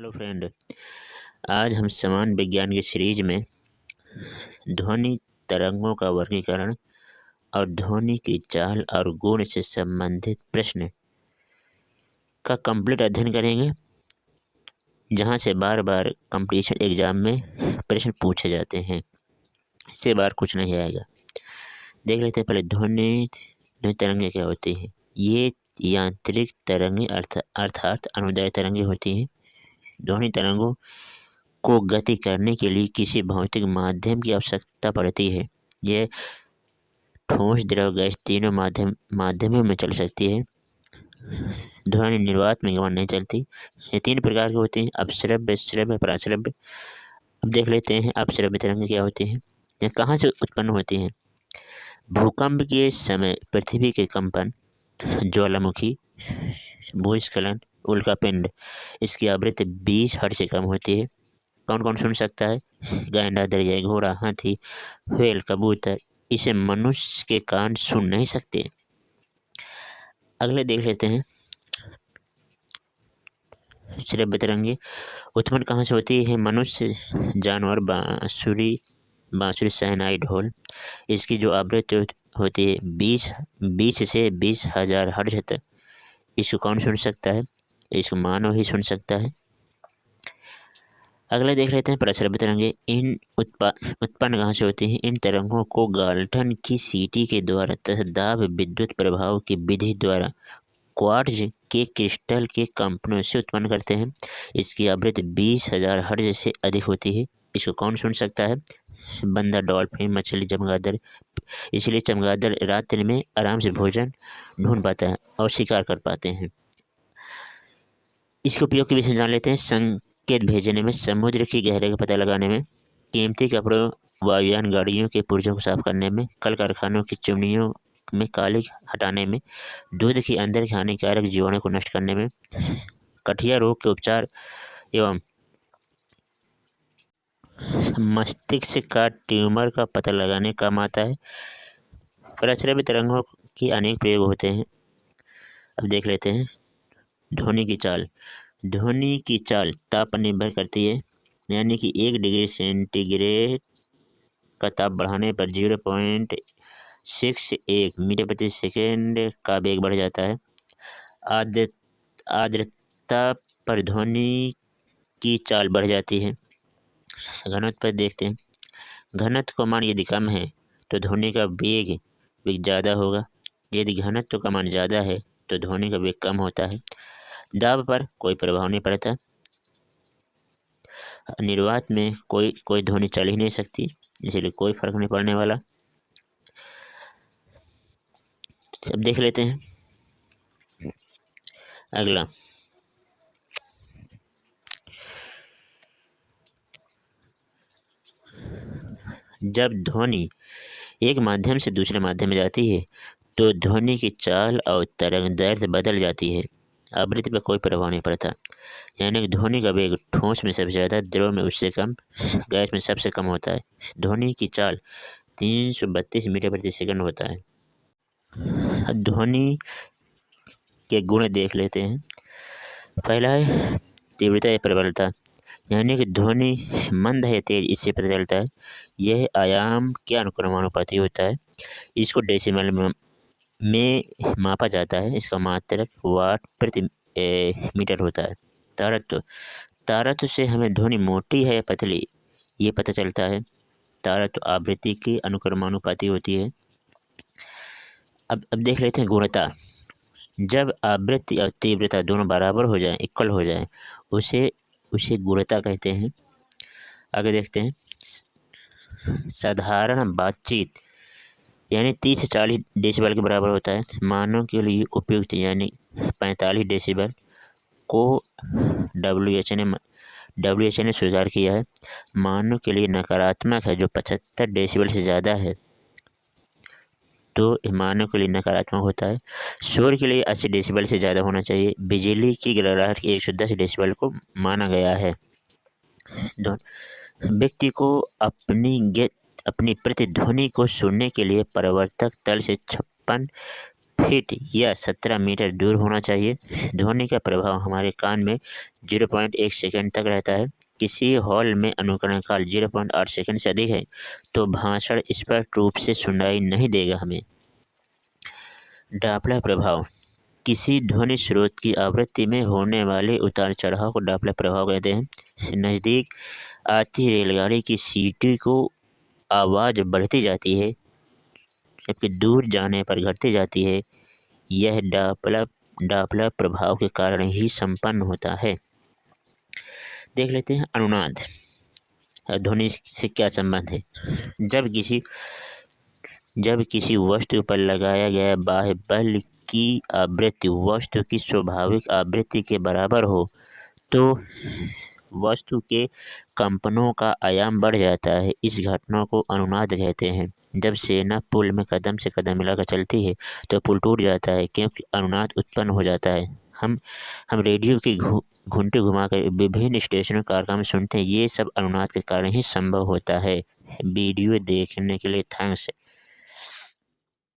Hello friend. आज हम समान विज्ञान की सीरीज में ध्वनि तरंगों का वर्गीकरण और ध्वनि की चाल और गुण से संबंधित प्रश्न का कंप्लीट अध्ययन करेंगे, जहां से बार बार कंपटीशन एग्जाम में प्रश्न पूछे जाते हैं। इससे बार कुछ नहीं आएगा। देख लेते हैं पहले ध्वनि तरंगें क्या होती हैं। ये यांत्रिक तरंगें अर्थात अनुदैर्ध्य तरंगें होती हैं। ध्वनि तरंगों को गति करने के लिए किसी भौतिक माध्यम की आवश्यकता पड़ती है। यह ठोस, द्रव, गैस तीनों माध्यमों में चल सकती है। ध्वनि निर्वात में गमन नहीं चलती। ये तीन प्रकार की होती हैं: अपश्रव्य, श्रव्य, पराश्रव्य। अब देख लेते हैं अपश्रव्य तरंगें क्या होती हैं, यह कहाँ से उत्पन्न होती हैं। भूकंप के समय पृथ्वी के कंपन, ज्वालामुखी, भूस्खलन, उल्कापिंड, इसकी आवृत्ति 20 हर्ट्ज से कम होती है। कौन कौन सुन सकता है? गैंडा, दरिया, घोड़ा, हाथी, व्हेल, कबूतर। इसे मनुष्य के कान सुन नहीं सकते। अगले देख लेते हैं श्रव्य तरंगें उत्पन्न कहाँ से होती है। मनुष्य, जानवर, बांसुरी, शहनाई, ढोल। इसकी जो आवृत्ति होती है 20 से 20,000 हर्ट्ज तक। इसको कौन सुन सकता है? इसको मानव ही सुन सकता है। अगले देख लेते हैं पराश्रव्य तरंगें। इन उत्पन्न कहाँ से होती हैं। इन तरंगों को गाल्टन की सीटी के द्वारा तथा दाब विद्युत प्रभाव की विधि द्वारा क्वार्ट्ज के क्रिस्टल के कंपनों से उत्पन्न करते हैं। इसकी आवृत्ति 20,000 हर्ट्ज से अधिक होती है। इसको कौन सुन सकता है? बंदर, डॉल्फिन, मछली, चमगादड़। इसलिए चमगादड़ रात्रि में आराम से भोजन ढूंढ पाता है और शिकार कर पाते हैं। इसके उपयोग के विषय जान लेते हैं। संकेत भेजने में, समुद्र की गहराई का पता लगाने में, कीमती कपड़ों, वायुयान, गाड़ियों के पुर्जों को साफ करने में, कल कारखानों की चिमनियों में काली हटाने में, दूध के अंदर के हानिकारक जीवाणु को नष्ट करने में, गठिया रोग के उपचार एवं मस्तिष्क का ट्यूमर का पता लगाने काम आता है। पराश्रव्य तरंगों की अनेक प्रयोग होते हैं। अब देख लेते हैं ध्वनि की चाल। ध्वनि की चाल ताप पर निर्भर करती है, यानी कि 1 डिग्री सेंटीग्रेड का ताप बढ़ाने पर 0.61 मीटर प्रति सेकेंड का वेग बढ़ जाता है। आर्द्रता पर ध्वनि की चाल बढ़ जाती है। घनत्व पर देखते हैं। घनत्व का मान यदि कम है तो ध्वनि का वेग ज़्यादा होगा। यदि घनत्व का मान ज़्यादा है तो ध्वनि का वेग कम होता है। दाब पर कोई प्रभाव नहीं पड़ता। निर्वात में कोई ध्वनि चल ही नहीं सकती, इसलिए कोई फर्क नहीं पड़ने वाला। अब देख लेते हैं अगला। जब ध्वनि एक माध्यम से दूसरे माध्यम में जाती है तो ध्वनि की चाल और तरंगदैर्ध्य बदल जाती है। आवृत्ति पर कोई प्रभाव नहीं पड़ता, यानी कि ध्वनि का वेग ठोस में सबसे ज़्यादा, द्रव में उससे कम, गैस में सबसे कम होता है। ध्वनि की चाल 332 मीटर प्रति सेकंड होता है। ध्वनि के गुण देख लेते हैं। पहला है तीव्रता या प्रबलता, यानी कि ध्वनि मंद है तेज, इससे पता चलता है। यह आयाम के अनुक्रमानुपाती होता है। इसको डेसिमल में मापा जाता है। इसका मात्रक वाट प्रति मीटर होता है। तारत्व से हमें ध्वनि मोटी है या पतली ये पता चलता है। तारत्व आवृत्ति की अनुक्रमानुपाती होती है। अब देख लेते हैं गुणता। जब आवृत्ति और तीव्रता दोनों बराबर हो जाए, इक्वल हो जाए, उसे गुणता कहते हैं। आगे देखते हैं साधारण बातचीत, यानी 30 से 40 डेसिबल के बराबर होता है। मानव के लिए उपयुक्त यानी 45 डेसिबल को WHO ने स्वीकार किया है। मानव के लिए नकारात्मक है जो 75 डेसिबल से ज़्यादा है, तो मानव के लिए नकारात्मक होता है। शोर के लिए 80 डेसिबल से ज़्यादा होना चाहिए। बिजली की गिड़गिड़ाहट 110 डेसिबल को माना गया है। व्यक्ति को अपनी प्रतिध्वनि को सुनने के लिए परावर्तक तल से 56 फीट या 17 मीटर दूर होना चाहिए। ध्वनि का प्रभाव हमारे कान में 0.1 सेकंड तक रहता है। किसी हॉल में अनुकरण काल 0.8 सेकंड से अधिक है तो भाषण स्पष्ट रूप से सुनाई नहीं देगा हमें। डॉपलर प्रभाव किसी ध्वनि स्रोत की आवृत्ति में होने वाले उतार चढ़ाव को डॉपलर प्रभाव कहते हैं। नज़दीक आती रेलगाड़ी की सीटी को आवाज़ बढ़ती जाती है जबकि दूर जाने पर घटती जाती है। यह डॉपलर प्रभाव के कारण ही संपन्न होता है। देख लेते हैं अनुनाद ध्वनि से क्या संबंध है। जब किसी वस्तु पर लगाया गया बाह्य बल की आवृत्ति वस्तु की स्वाभाविक आवृत्ति के बराबर हो तो वस्तु के कंपनों का आयाम बढ़ जाता है। इस घटना को अनुनाद कहते हैं। जब सेना पुल में कदम से कदम मिलाकर चलती है तो पुल टूट जाता है क्योंकि अनुनाद उत्पन्न हो जाता है। हम रेडियो की घंटे घुमाकर विभिन्न स्टेशनों कार्यक्रम सुनते हैं। ये सब अनुनाद के कारण ही संभव होता है। वीडियो देखने के लिए थैंक्स।